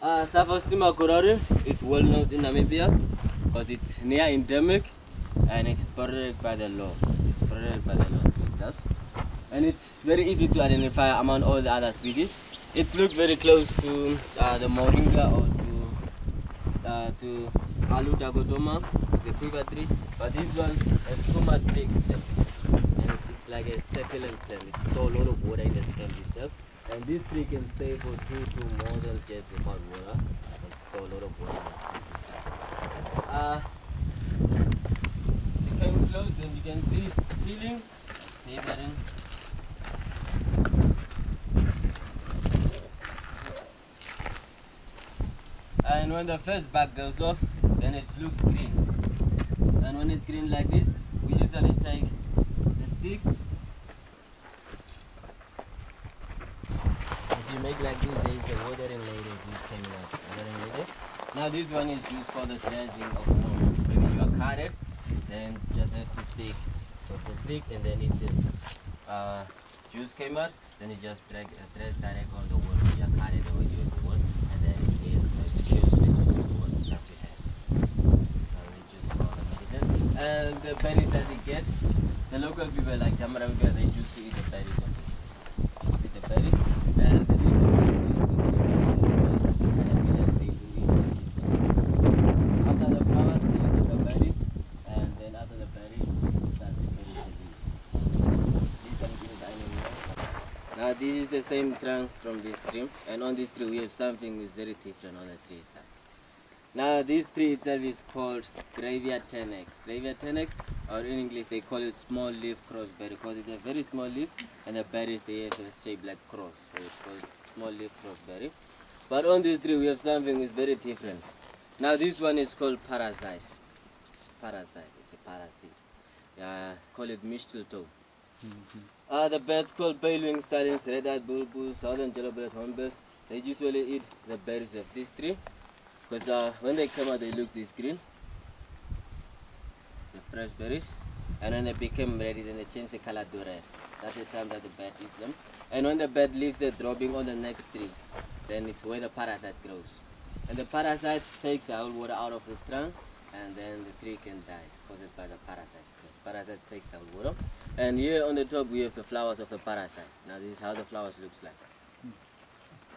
Savostima Korori, it's well known in Namibia because it's near endemic and it's protected by the law. It's protected by the law itself. And it's very easy to identify among all the other species. It looks very close to the Moringa or to Aludagodoma, the quiver tree, but this one has too much big stem. And it's like a succulent plant. It stores a lot of water in the stem itself. And this tree can stay for 2 to more than just without water. It store a lot of water in the stem. They came close and you can see it's peeling. And when the first bag goes off, then it looks green. And when it's green like this, we usually take the sticks. If you make like this, there is a watering ladies who's coming out. Watering ladies. Now this one is used for the dredging of water. Maybe you are carded, then just have to stick with the stick, and then if the juice came out, then you just dredge direct on the water. You are carded or you have the water, and then it's here. And the berries that it gets, the local people like Damara people, they used to eat the berries of it. Just eat the berries, and they eat the after the flowers, they eat the berries, and then after the berries, start the berries and leaves. Now this is the same trunk from this tree, and on this tree we have something which is very different on the tree itself. Now this tree itself is called gravia tenax. Gravia tenax, or in English they call it small leaf crossberry because it's a very small leaf and the berries they have a shape like cross. So it's called small leaf crossberry. But on this tree we have something which is very different. Now this one is called parasite. Parasite, it's a parasite. Call it mistletoe. The birds called pale-winged starlings, red-eyed bulbuls, southern yellow-bellied hornbills, they usually eat the berries of this tree. Because when they come out, they look this green, the fresh berries, and when they become ready, then they change the color to red. That's the time that the bird eats them. And when the bird leaves the dropping on the next tree, then it's where the parasite grows. And the parasite takes the whole water out of the trunk, and then the tree can die caused by the parasite. Because parasite takes the whole water. And here on the top, we have the flowers of the parasite. Now this is how the flowers looks like.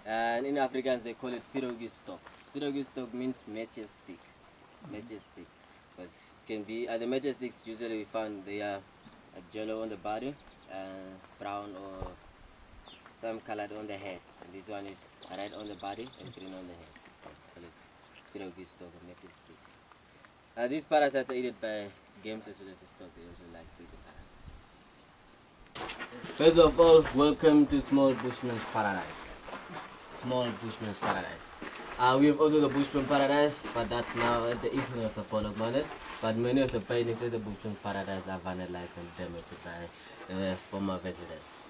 And in Afrikaans, they call it firogi stalk. Firogi stalk means matches stick. Matches stick. Because it can be, the matches sticks usually we find they are yellow on the body, brown or some colored on the head. And this one is red on the body and green on the head. Call it firogi stalk or matches stick. These parasites are eaten by games as well as the stock. They also like to eat the parasites. First of all, welcome to Small Bushman's Paradise. Small Bushman's Paradise. We have also the Bushman Paradise, but that's now at the east end of the Pollock Mountain. But many of the paintings at the Bushman Paradise are vandalized and damaged by the former visitors.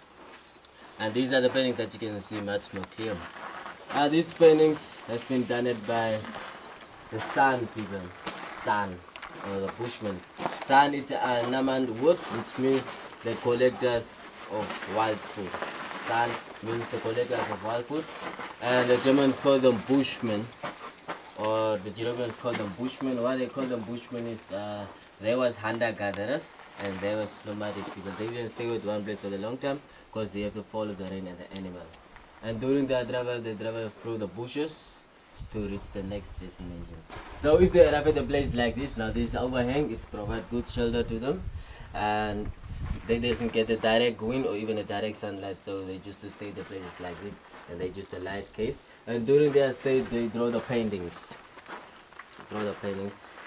And these are the paintings that you can see much more clear. These paintings has been done by the San people, San, or the Bushmen. San is a Naman word, which means the collectors of wild food. San means the collectors of wild food, and the Germans call them Bushmen, or the Europeans call them Bushmen. Why they call them Bushmen is they was hunter-gatherers and they was nomadic people. They didn't stay with one place for a long time because they have to follow the rain and the animal. And during their travel, they travel through the bushes to reach the next destination. So if they arrive at a place like this, now this overhang, it's provide good shelter to them. And they doesn't get a direct wind or even a direct sunlight, so they used to stay in the places like this, and they use a light case. And during their stay, they draw the paintings.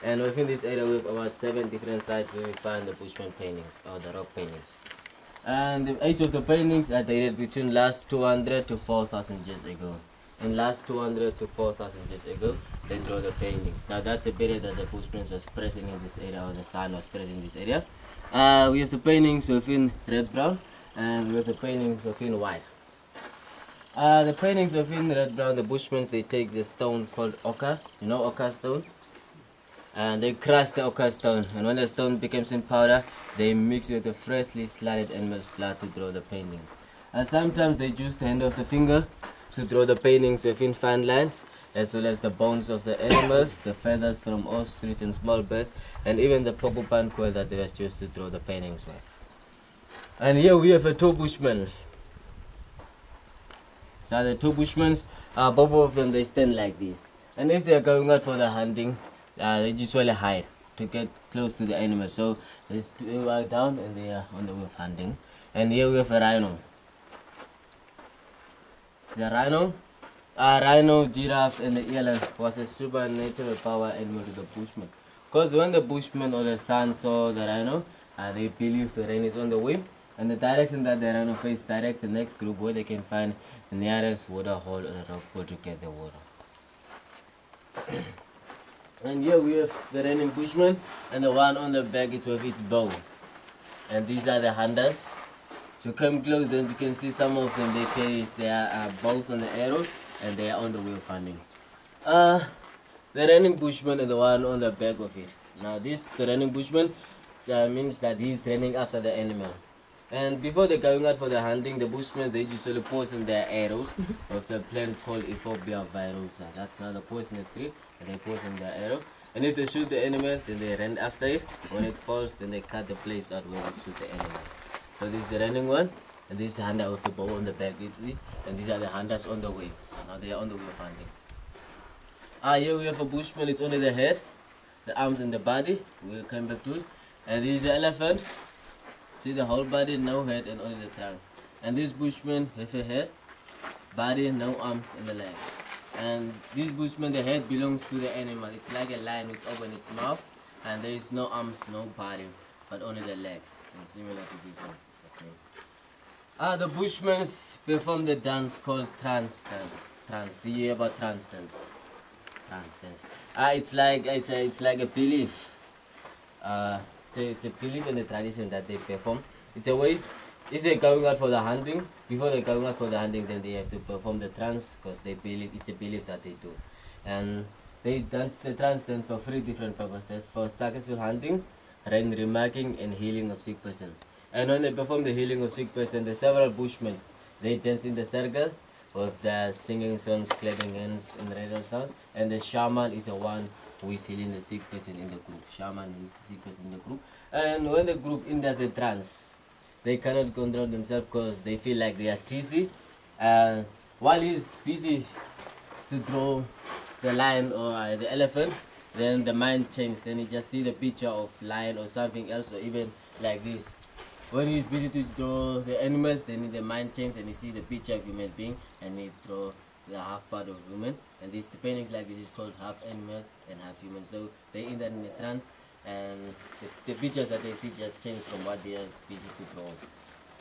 And within this area, we have about 7 different sites where we find the Bushman paintings or the rock paintings. And the age of the paintings are dated between last 200 to 4,000 years ago. In last 200 to 4,000 years ago, they draw the paintings. Now that's the period that the Bushman was present in this area, or the sun was present in this area. We have the paintings within red brown, and we have the paintings within white. The paintings within red brown, the Bushmen, they take the stone called ochre, you know ochre stone, and they crush the ochre stone, and when the stone becomes in powder, they mix it with the freshly slaughtered animal's blood to draw the paintings. And sometimes they use the end of the finger to draw the paintings within fine lines, as well as the bones of the animals, the feathers from ostrich and small birds, and even the porcupine quill that they was used to draw the paintings with. And here we have a two bushmen. So the two bushmen, both of them, they stand like this. And if they are going out for the hunting, they usually hide to get close to the animals. So they are down and they are on the way of hunting. And here we have a rhino. The rhino, giraffe, and the eland was a supernatural power animal to the bushmen. Because when the bushmen or the sun saw the rhino, they believe the rain is on the way. And the direction that the rhino face directs the next group where they can find the nearest water hole or a rock pool to get the water. And here we have the reigning bushman, and the one on the back is with its bow. And these are the hunters. If you come close, then you can see some of them, they carry their bows on the arrows, and they are on the way of hunting. The reigning bushman and the one on the back of it. Now the reigning bushman means that he's running after the animal. And before they're going out for the hunting, the bushmen, they usually poison their arrows with a plant called Ephobia virosa. That's not a poisonous tree, and they poison their arrow. And if they shoot the animal, then they run after it. When it falls, then they cut the place out where they shoot the animal. So this is the running one, and this is the hunter with the bow on the back, and these are the hunters on the way. Now they are on the way of hunting. Here we have a bushman, it's only the head, the arms and the body. We'll come back to it. And this is the elephant. See the whole body, no head, and only the trunk. And this bushman have a head, body, no arms, and the legs. And this bushman, the head belongs to the animal. It's like a lion which opens its mouth, and there is no arms, no body, but only the legs. And similar to this one, it's the same. The bushmen perform the dance called trance dance. Trance. Do you hear about trance dance? Trance dance. It's like a belief. It's a belief and a tradition that they perform. It's a way, if they're going out for the hunting, before they're going out for the hunting, then they have to perform the trance because they believe, it's a belief that they do. And they dance the trance dance for 3 different purposes: for successful hunting, rain remarking, and healing of sick person. And when they perform the healing of sick person, the several bushmen, they dance in the circle with their singing songs, clapping hands, and radio sounds. And the shaman is the one who is healing the sick person in the group. Shaman is the sick person in the group. And when the group enters a trance, they cannot control themselves because they feel like they are dizzy. While he's busy to draw the lion or the elephant, then the mind changes. Then he just see the picture of lion or something else, or even like this. When he's busy to draw the animals, then the mind changes and he see the picture of human being, and he draw the half part of human. And these paintings like this is called half animal and half human. So they enter in a trance, and the pictures that they see just change from what they are busy to draw.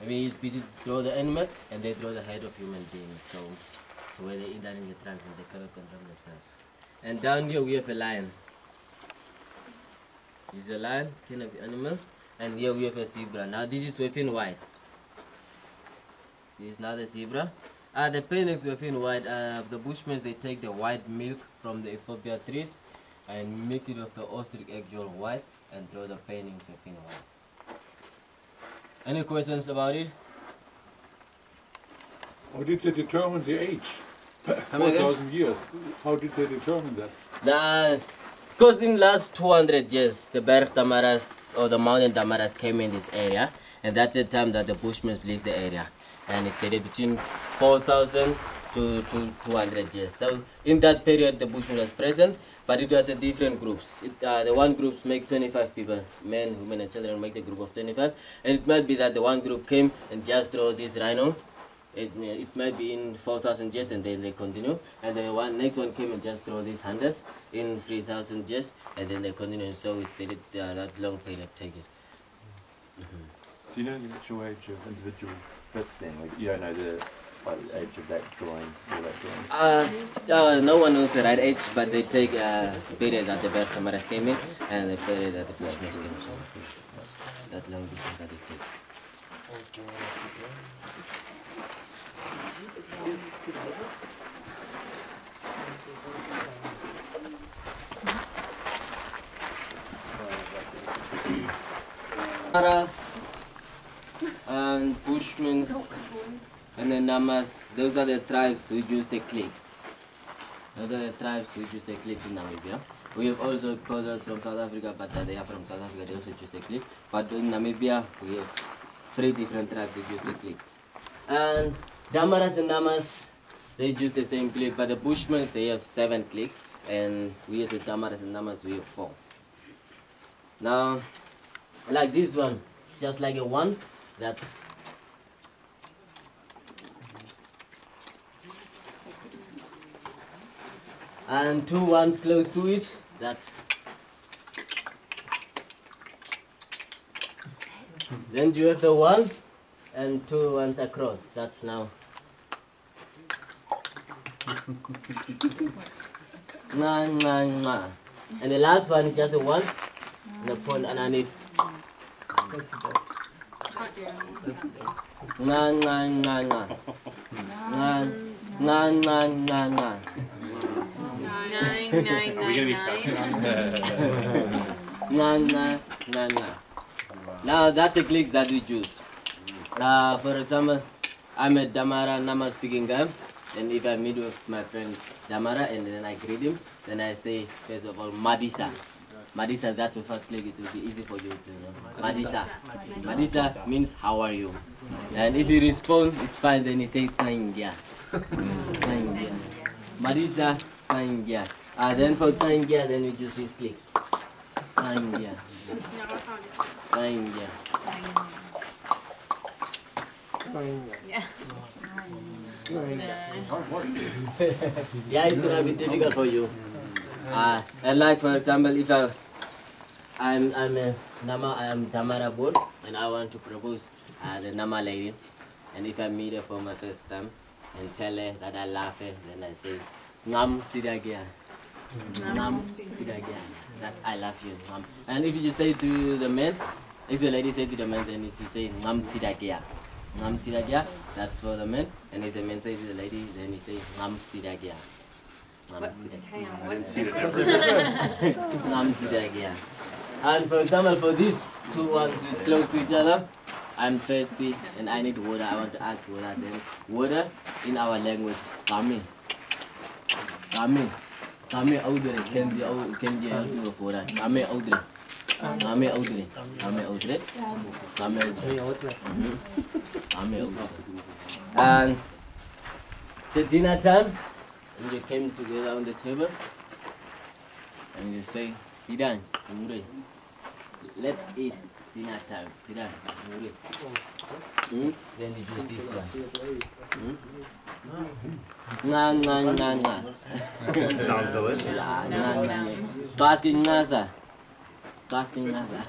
Maybe he's busy to draw the animal, and they draw the head of human being. So it's where they enter in the trance and they cannot control themselves. And down here we have a lion. This is a lion, king of the animal. And here we have a zebra. Now this is within white. This is now the zebra. The paintings within white, the bushmen, they take the white milk from the ephobia trees and mix it with the ostrich egg yolk white and draw the paintings within white. Any questions about it? How did they determine the age? 4,000 years. How did they determine that? Because in the last 200 years, the Berg Damaras or the mountain Damaras came in this area, and that's the time that the Bushmen leave the area. And it's dated between 4,000 to 200 years. So in that period, the Bushmen was present, but it was a different groups. The one groups make 25 people, men, women, and children make the group of 25. And it might be that the one group came and just draw this rhino. It might be in 4,000 years, and then they continue. And the next one came and just draw these hunters in 3,000 years, and then they continue. And so it's dated that long period take it. Do you know the actual age of individual bits then? Like, you don't know the age of that drawing or that drawing? No one knows the right age, but they take a period that the Berg Damaras came in and the period that the Bushmen came in. So that long distance that they take. Damaras and Bushmen and the Namas, those are the tribes who use the clicks. Those are the tribes who use the clicks in Namibia. We have also coders from South Africa, but they are from South Africa, they also use the click. But in Namibia, we have 3 different tribes who use the clicks. And Damaras and Namas, they use the same click, but the Bushmen, they have 7 clicks, and we as the Damaras and Namas, we have 4. Now, like this one, just like a 1, that's and 2 ones close to it, that's then you have the 1 and 2 ones across, that's now Nga, nga, nga. And the last one is just a 1 the point underneath. Nga, nga, nga, nga. Nga, nga, nga, nga, nga. Are we going to be touching on Nga, nga, nga, nga. Now that's the clicks that we choose. For example, I'm a Damara Nama speaking guy, and if I meet with my friend Damara and then I greet him, then I say first of all Madisa. Madisa, that's the first click, it will be easy for you to know. Madisa. Madisa means how are you? And if you respond, it's fine, then you say Tangya. Tangya. Madisa, Tangya. Then for Tangya, then we just this click. Tangya. Tangya. Yeah. Yeah, it's gonna be difficult for you. And like for example, if I'm a Nama, I am Damara board, and I want to propose the Nama lady, and if I meet her for my first time and tell her that I love her, then I say Ngam Sidagia. Ngam Sidagia. That's I love you. Ngam. And if you just say to the man, if the lady say to the man, then you say Ngam Sidagia. Ngam Sidagia, that's for the man, and if the man says to the lady, then you say Ngam Sidagia. Hang on, what's the difference? And for example, for these 2 ones which close to each other, I'm thirsty and I need water. I want to ask water. Then water in our language is kami. Kami. Kami audre. Can you help me with water? Kami audre. Kami audre. Kami audre. Kami audre. Kami audre. And it's dinner time. And you came together on the table and you say, Hidan, Mure, let's eat dinner time. Hidan, Mure. Then you do this one. Nga, nga, nga, nga. Sounds delicious. Nga, nga, nga. Basking Nasa. Basking Nasa.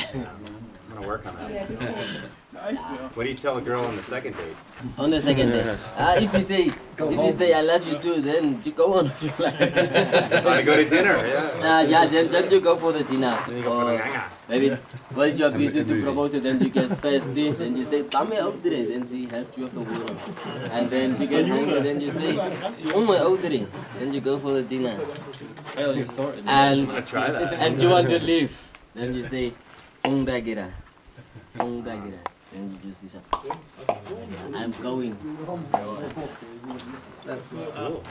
I'm going to work on that. What do you tell a girl on the second date? On the second day. If she say I love you too, then you go on. Want to go to dinner? Yeah. Yeah, then you go for the dinner. Then you go for the yanga. Maybe while you are busy to propose it, then you get thirsty, and you say, "Come out there." Then she helps you with the water, and then you get hungry, then you say, "Oh my out there." Then you go for the dinner. And Try that. and you want to leave, then you say, "Undagira, undagira." Then you just say, "I'm going." That's so cool.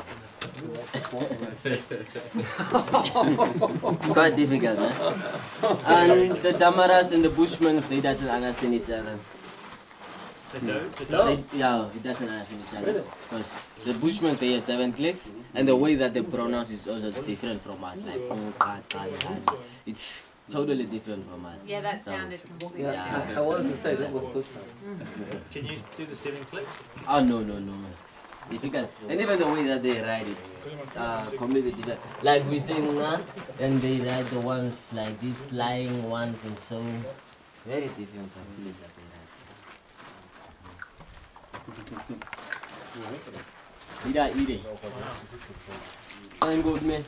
It's quite difficult, man. And the Damaras and the Bushmen, they doesn't understand each other. Yeah, it doesn't understand each other. Because the Bushmen, they have 7 clicks, and the way that they pronounce is also different from us. Like, it's totally different from us. Yeah, that sounded completely Yeah. I wanted to say that was good. Can you do the 7 clicks? Oh, no. It's difficult. And even the way that they write it's completely different. Like we say nga, and they write the ones like these lying ones and so very different from the that they write. Ida, ide. Tango, me.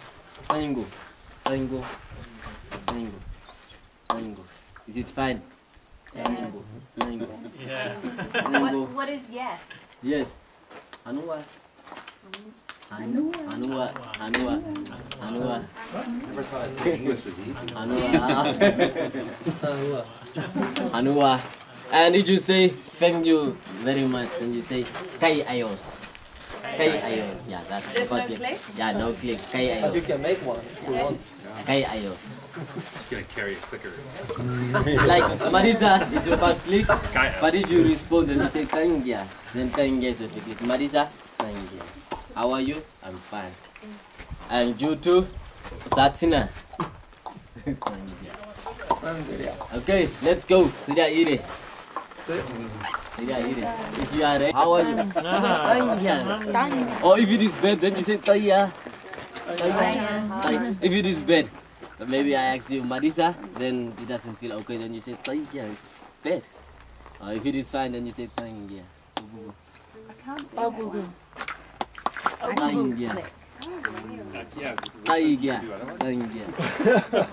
Tango. Tango. Tango. Tango. Is it fine? Tango. Tango. Yeah. Tango. What is yes? Yes. Anua. Anua. Never thought I'd say English was easy. Anua. And if you say thank you very much, then you say Kai Ayos. K-I-O-S. Yeah, that's There's no it. click? Yeah, no click. K-I-O-S. You can make one if you want. K-I-O-S. Just gonna carry a clicker. Like Marisa, it's about click. But if you respond and you say Kangia, then Kangia is with click. Marisa, Kangia. How are you? I'm fine. And you too? Satina. Okay, let's go. Tidak iri. Tidak iri. If you are ready, how are you? Tanya. Or if it is bad, then you say Taya. If it is bad, maybe I ask you Marisa, then it doesn't feel okay, then you say Taya, it's bad. Or if it is fine, then you say Tanya. Tanya.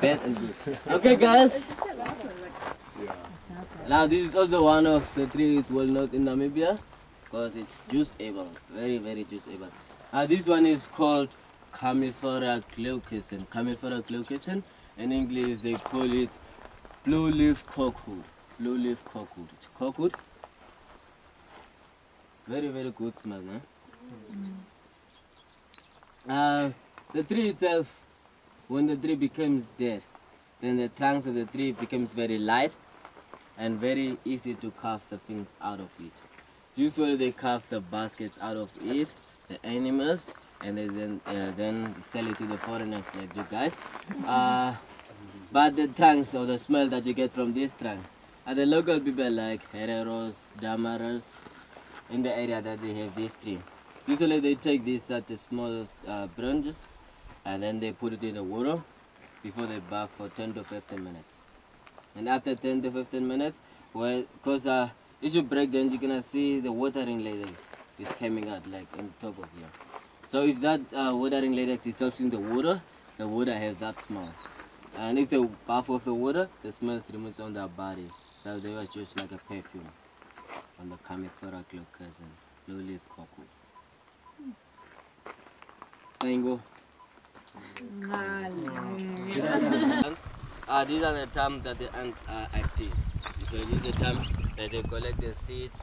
Bad and good. Okay, guys. Now this is also one of the trees well known in Namibia because it's juice-able, very, very juice-able. This one is called Camifera glaucison. Camifera glaucison. In English they call it blue leaf cockwood. Blue leaf cockwood. It's cockwood. Very, very good smell, no? The tree itself, when the tree becomes dead, then the trunks of the tree becomes very light and very easy to carve the things out of it. Usually they carve the baskets out of it, the animals, and they then sell it to the foreigners like you guys. But the trunks or the smell that you get from this trunk are the local people like Hereros, Damaras, in the area that they have this tree. Usually they take these such small branches and then they put it in the water before they bath for 10 to 15 minutes. And after 10 to 15 minutes, because if you break them, you're gonna see the watering latex is coming out like on top of here. So if that watering latex dissolves in the water has that smell. And if they bath with the water, the smell remains on their body. So they was just like a perfume on the Camifera glaucison, blue leaf cockwood. Tango. These are the times that the ants are active. So this is the time that they collect the seeds,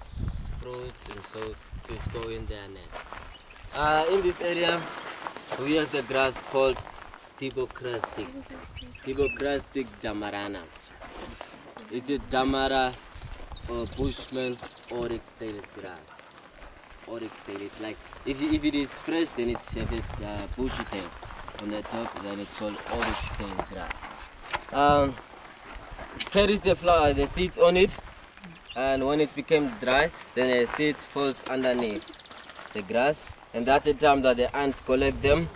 fruits, and so to store in their nest. In this area, we have the grass called Spitzkoppe damarana. It's a damara or Bushman oryx-tailed grass. Oryx-tailed. It's like if it is fresh, then it's a bushy tail on the top. Then it's called oryx-tailed grass. It carries the seeds on it, and when it becomes dry, then the seeds falls underneath the grass, and that's the time that the ants collect them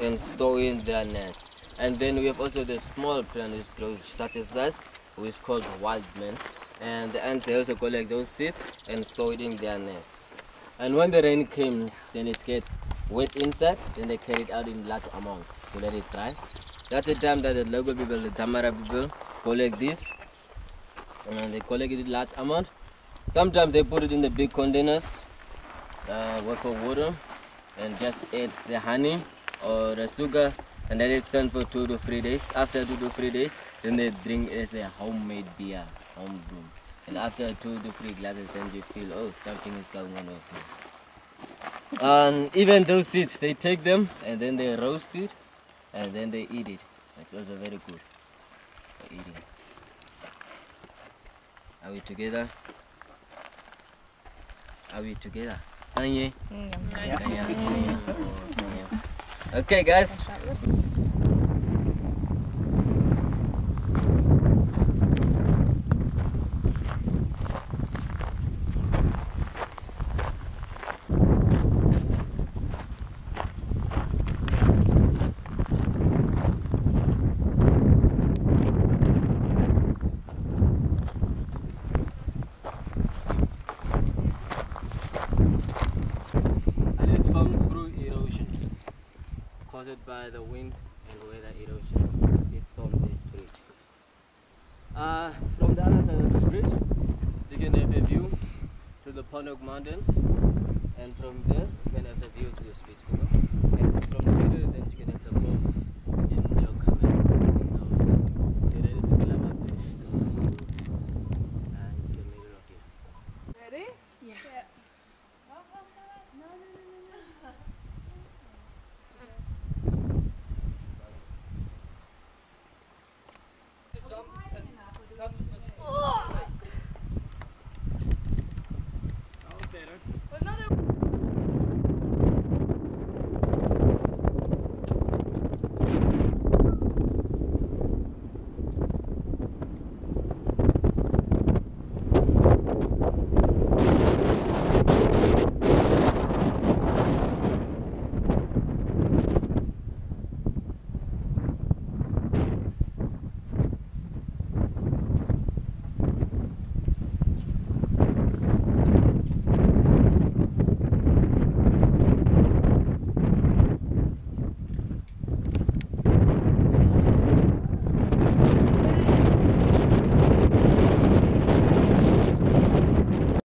and store in their nest. And then we have also the small plant which grows such as this, which is called wildman, and the ants they also collect those seeds and store it in their nest. And when the rain comes, then it gets wet inside, then they carry it out in large amount to let it dry. That's the time that the local people, the Damara people, collect this, and they collect it in large amount. Sometimes they put it in the big containers with water and just add the honey or the sugar and let it stand for 2 to 3 days. After 2 to 3 days, then they drink as a homemade beer, home brew. And after 2 to 3 glasses, then you feel, oh, something is going on with me. And even those seeds, they take them and then they roast it and then they eat it. It's also very good for eating. Are we together? Are we together? Tanya? Okay, guys. Caused by the wind and weather erosion. It's from this bridge. From the other side of the bridge, you can have a view to the Ponok Mountains, and from there you can have a view to the Spitzkoppe.